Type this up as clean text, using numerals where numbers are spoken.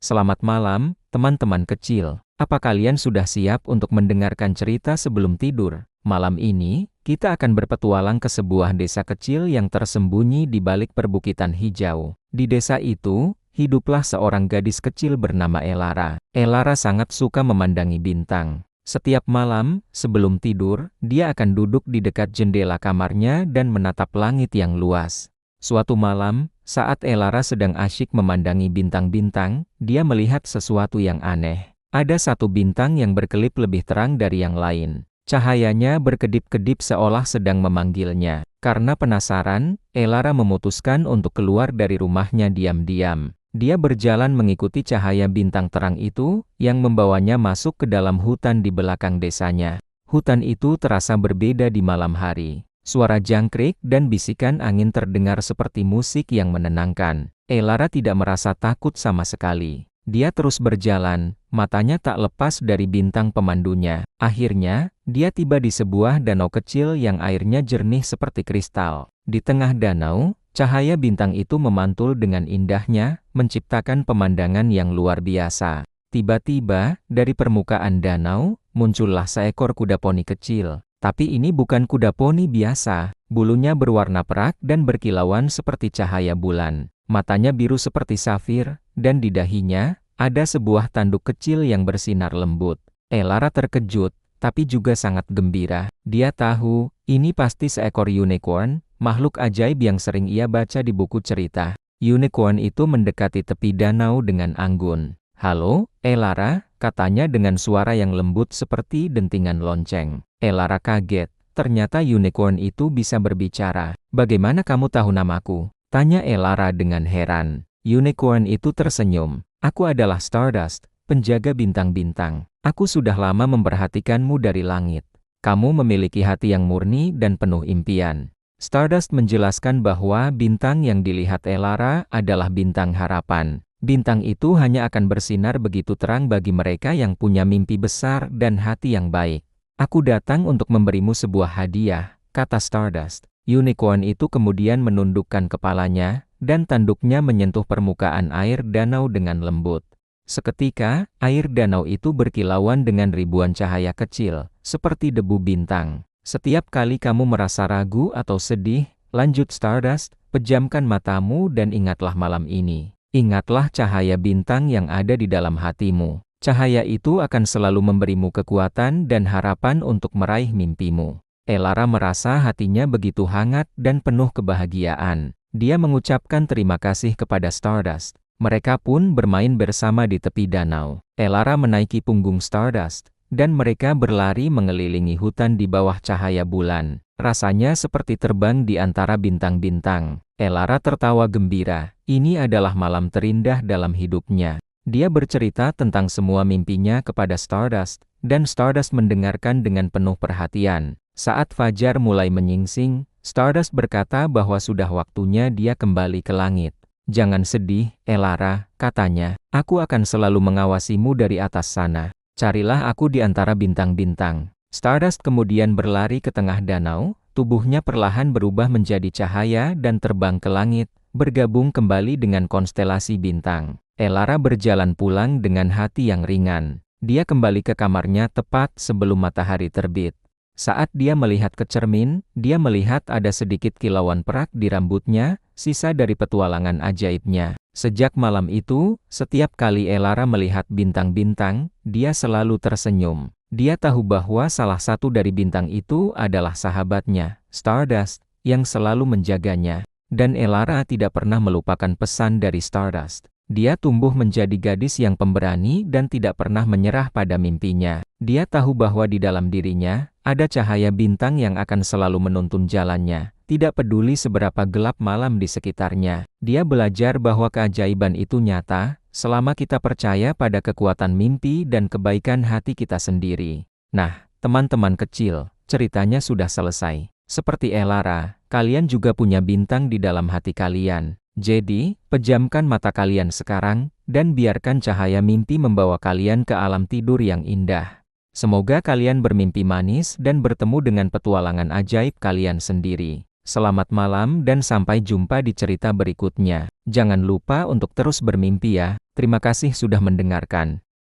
Selamat malam, teman-teman kecil. Apa kalian sudah siap untuk mendengarkan cerita sebelum tidur? Malam ini, kita akan berpetualang ke sebuah desa kecil yang tersembunyi di balik perbukitan hijau. Di desa itu, hiduplah seorang gadis kecil bernama Elara. Elara sangat suka memandangi bintang. Setiap malam, sebelum tidur, dia akan duduk di dekat jendela kamarnya dan menatap langit yang luas. Suatu malam, saat Elara sedang asyik memandangi bintang-bintang, dia melihat sesuatu yang aneh. Ada satu bintang yang berkelip lebih terang dari yang lain. Cahayanya berkedip-kedip seolah sedang memanggilnya. Karena penasaran, Elara memutuskan untuk keluar dari rumahnya diam-diam. Dia berjalan mengikuti cahaya bintang terang itu, yang membawanya masuk ke dalam hutan di belakang desanya. Hutan itu terasa berbeda di malam hari. Suara jangkrik dan bisikan angin terdengar seperti musik yang menenangkan. Elara tidak merasa takut sama sekali. Dia terus berjalan, matanya tak lepas dari bintang pemandunya. Akhirnya, dia tiba di sebuah danau kecil yang airnya jernih seperti kristal. Di tengah danau, cahaya bintang itu memantul dengan indahnya, menciptakan pemandangan yang luar biasa. Tiba-tiba, dari permukaan danau, muncullah seekor kuda poni kecil. Tapi ini bukan kuda poni biasa. Bulunya berwarna perak dan berkilauan seperti cahaya bulan. Matanya biru seperti safir, dan di dahinya, ada sebuah tanduk kecil yang bersinar lembut. Elara terkejut, tapi juga sangat gembira. Dia tahu, ini pasti seekor unicorn, makhluk ajaib yang sering ia baca di buku cerita. Unicorn itu mendekati tepi danau dengan anggun. "Halo, Elara," katanya dengan suara yang lembut seperti dentingan lonceng. Elara kaget, ternyata unicorn itu bisa berbicara. "Bagaimana kamu tahu namaku?" tanya Elara dengan heran. Unicorn itu tersenyum. "Aku adalah Stardust, penjaga bintang-bintang. Aku sudah lama memperhatikanmu dari langit. Kamu memiliki hati yang murni dan penuh impian." Stardust menjelaskan bahwa bintang yang dilihat Elara adalah bintang harapan. Bintang itu hanya akan bersinar begitu terang bagi mereka yang punya mimpi besar dan hati yang baik. "Aku datang untuk memberimu sebuah hadiah," kata Stardust. Unicorn itu kemudian menundukkan kepalanya, dan tanduknya menyentuh permukaan air danau dengan lembut. Seketika, air danau itu berkilauan dengan ribuan cahaya kecil, seperti debu bintang. "Setiap kali kamu merasa ragu atau sedih," lanjut Stardust, "pejamkan matamu dan ingatlah malam ini. Ingatlah cahaya bintang yang ada di dalam hatimu. Cahaya itu akan selalu memberimu kekuatan dan harapan untuk meraih mimpimu." Elara merasa hatinya begitu hangat dan penuh kebahagiaan. Dia mengucapkan terima kasih kepada Stardust. Mereka pun bermain bersama di tepi danau. Elara menaiki punggung Stardust, dan mereka berlari mengelilingi hutan di bawah cahaya bulan. Rasanya seperti terbang di antara bintang-bintang. Elara tertawa gembira. Ini adalah malam terindah dalam hidupnya. Dia bercerita tentang semua mimpinya kepada Stardust, dan Stardust mendengarkan dengan penuh perhatian. Saat fajar mulai menyingsing, Stardust berkata bahwa sudah waktunya dia kembali ke langit. "Jangan sedih, Elara," katanya. "Aku akan selalu mengawasimu dari atas sana. Carilah aku di antara bintang-bintang." Stardust kemudian berlari ke tengah danau, tubuhnya perlahan berubah menjadi cahaya dan terbang ke langit, bergabung kembali dengan konstelasi bintang. Elara berjalan pulang dengan hati yang ringan. Dia kembali ke kamarnya tepat sebelum matahari terbit. Saat dia melihat ke cermin, dia melihat ada sedikit kilauan perak di rambutnya, sisa dari petualangan ajaibnya. Sejak malam itu, setiap kali Elara melihat bintang-bintang, dia selalu tersenyum. Dia tahu bahwa salah satu dari bintang itu adalah sahabatnya, Stardust, yang selalu menjaganya. Dan Elara tidak pernah melupakan pesan dari Stardust. Dia tumbuh menjadi gadis yang pemberani dan tidak pernah menyerah pada mimpinya. Dia tahu bahwa di dalam dirinya, ada cahaya bintang yang akan selalu menuntun jalannya. Tidak peduli seberapa gelap malam di sekitarnya. Dia belajar bahwa keajaiban itu nyata, selama kita percaya pada kekuatan mimpi dan kebaikan hati kita sendiri. Nah, teman-teman kecil, ceritanya sudah selesai. Seperti Elara, kalian juga punya bintang di dalam hati kalian. Jadi, pejamkan mata kalian sekarang, dan biarkan cahaya mimpi membawa kalian ke alam tidur yang indah. Semoga kalian bermimpi manis dan bertemu dengan petualangan ajaib kalian sendiri. Selamat malam dan sampai jumpa di cerita berikutnya. Jangan lupa untuk terus bermimpi ya. Terima kasih sudah mendengarkan.